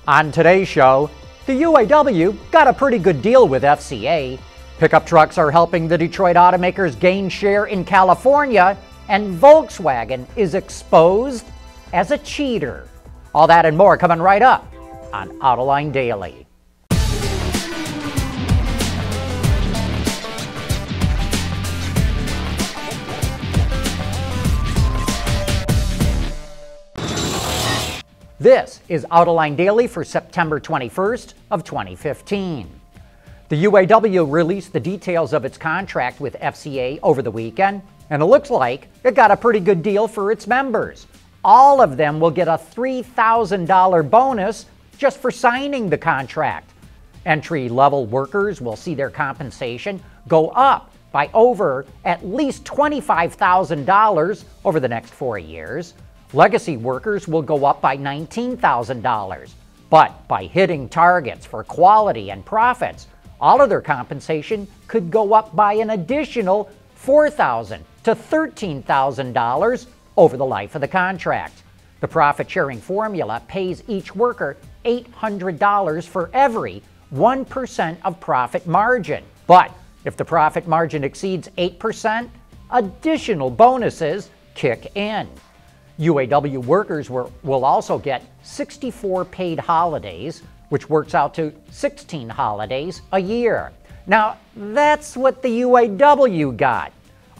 On today's show, the UAW got a pretty good deal with FCA. Pickup trucks are helping the Detroit automakers gain share in California, and Volkswagen is exposed as a cheater. All that and more coming right up on Autoline Daily. This is Autoline Daily for September 21st of 2015. The UAW released the details of its contract with FCA over the weekend, and it looks like it got a pretty good deal for its members. All of them will get a $3,000 bonus just for signing the contract. Entry-level workers will see their compensation go up by over at least $25,000 over the next 4 years. Legacy workers will go up by $19,000. But by hitting targets for quality and profits, all of their compensation could go up by an additional $4,000 to $13,000 over the life of the contract. The profit-sharing formula pays each worker $800 for every 1% of profit margin. But if the profit margin exceeds 8%, additional bonuses kick in. UAW workers will also get 64 paid holidays, which works out to 16 holidays a year. Now, that's what the UAW got.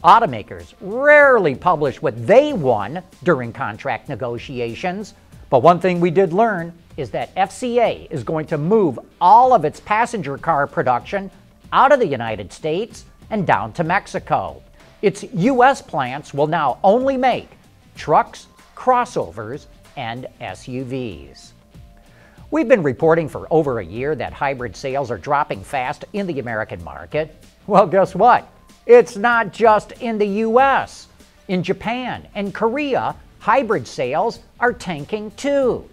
Automakers rarely publish what they won during contract negotiations, but one thing we did learn is that FCA is going to move all of its passenger car production out of the United States and down to Mexico. Its U.S. plants will now only make trucks, crossovers, and SUVs. We've been reporting for over a year that hybrid sales are dropping fast in the American market. Well, guess what? It's not just in the U.S. In Japan and Korea, hybrid sales are tanking too.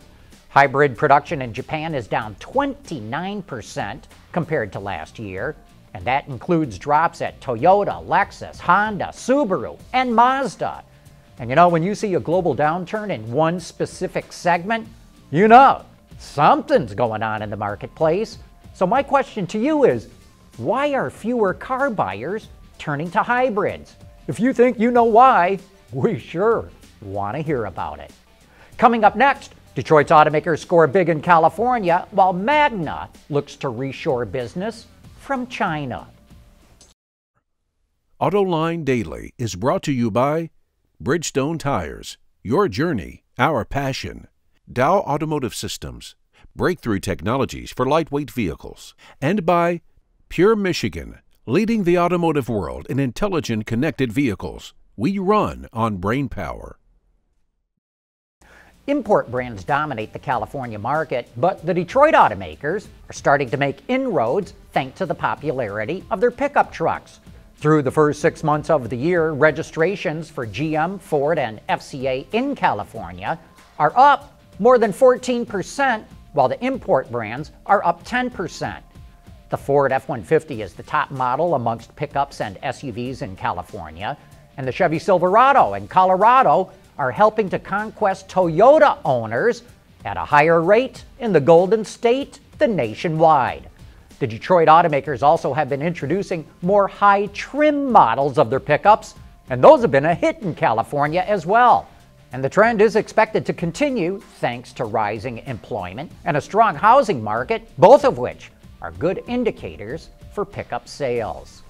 Hybrid production in Japan is down 29% compared to last year, and that includes drops at Toyota, Lexus, Honda, Subaru, and Mazda. And you know, when you see a global downturn in one specific segment, you know something's going on in the marketplace. So my question to you is, why are fewer car buyers turning to hybrids? If you think you know why, we sure want to hear about it. Coming up next, Detroit's automakers score big in California, while Magna looks to reshore business from China. Autoline Daily is brought to you by Bridgestone Tires, your journey, our passion. Dow Automotive Systems, breakthrough technologies for lightweight vehicles. And by Pure Michigan, leading the automotive world in intelligent connected vehicles. We run on brain power. Import brands dominate the California market, but the Detroit automakers are starting to make inroads thanks to the popularity of their pickup trucks. Through the first 6 months of the year, registrations for GM, Ford, and FCA in California are up more than 14%, while the import brands are up 10%. The Ford F-150 is the top model amongst pickups and SUVs in California, and the Chevy Silverado in Colorado are helping to conquest Toyota owners at a higher rate in the Golden State than nationwide. The Detroit automakers also have been introducing more high-trim models of their pickups, and those have been a hit in California as well. And the trend is expected to continue thanks to rising employment and a strong housing market, both of which are good indicators for pickup sales.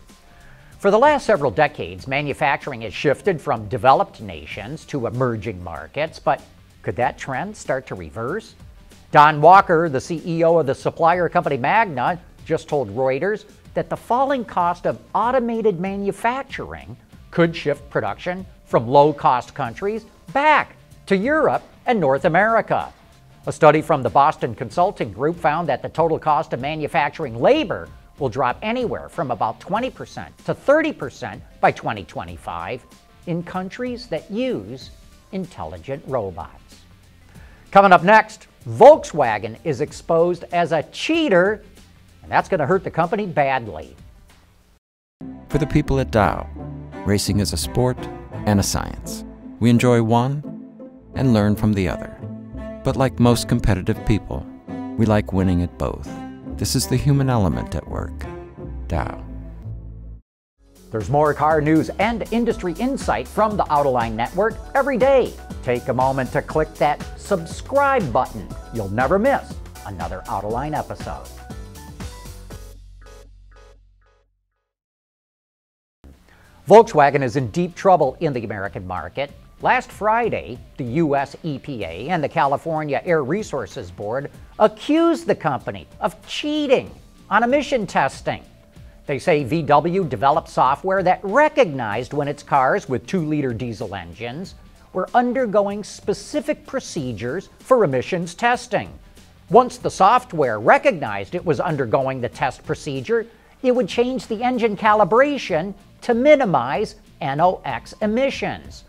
For the last several decades, manufacturing has shifted from developed nations to emerging markets, but could that trend start to reverse? Don Walker, the CEO of the supplier company Magna, just told Reuters that the falling cost of automated manufacturing could shift production from low-cost countries back to Europe and North America. A study from the Boston Consulting Group found that the total cost of manufacturing labor will drop anywhere from about 20% to 30% by 2025 in countries that use intelligent robots. Coming up next, Volkswagen is exposed as a cheater, and that's going to hurt the company badly. For the people at Dow, racing is a sport and a science. We enjoy one and learn from the other. But like most competitive people, We like winning at both. This is the human element at work. Dow. There's more car news and industry insight from the Autoline Network every day. Take a moment to click that subscribe button. You'll never miss another Autoline episode. Volkswagen is in deep trouble in the American market. Last Friday, the U.S. EPA and the California Air Resources Board accused the company of cheating on emission testing. They say VW developed software that recognized when its cars with 2-liter diesel engines were undergoing specific procedures for emissions testing. Once the software recognized it was undergoing the test procedure, it would change the engine calibration to minimize NOx emissions.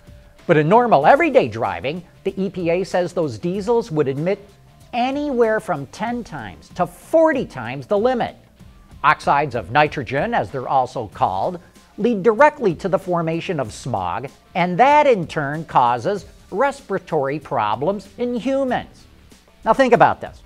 But in normal everyday driving, the EPA says those diesels would emit anywhere from 10 times to 40 times the limit. Oxides of nitrogen, as they're also called, lead directly to the formation of smog, and that in turn causes respiratory problems in humans. Now think about this.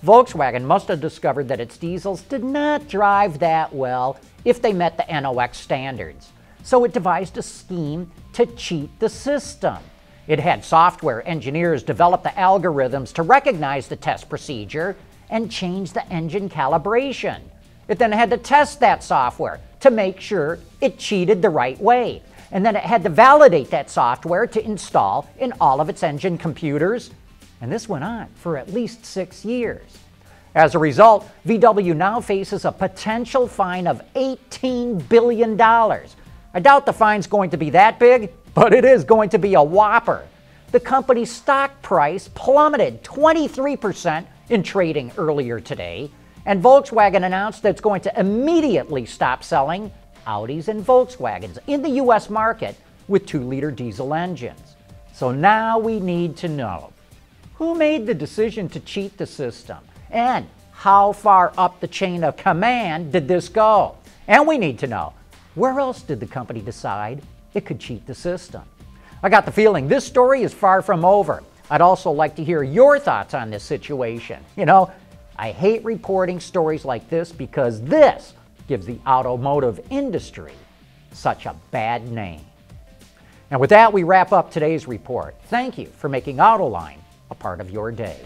Volkswagen must have discovered that its diesels did not drive that well if they met the NOx standards. So it devised a scheme to cheat the system. It had software engineers develop the algorithms to recognize the test procedure and change the engine calibration. It then had to test that software to make sure it cheated the right way. And then it had to validate that software to install in all of its engine computers. And this went on for at least 6 years. As a result, VW now faces a potential fine of $18 billion. I doubt the fine's going to be that big, but it is going to be a whopper. The company's stock price plummeted 23% in trading earlier today, and Volkswagen announced that it's going to immediately stop selling Audis and Volkswagens in the U.S. market with 2-liter diesel engines. So now we need to know who made the decision to cheat the system and how far up the chain of command did this go? And we need to know, where else did the company decide it could cheat the system? I got the feeling this story is far from over. I'd also like to hear your thoughts on this situation. You know, I hate reporting stories like this because this gives the automotive industry such a bad name. And with that, we wrap up today's report. Thank you for making Autoline a part of your day.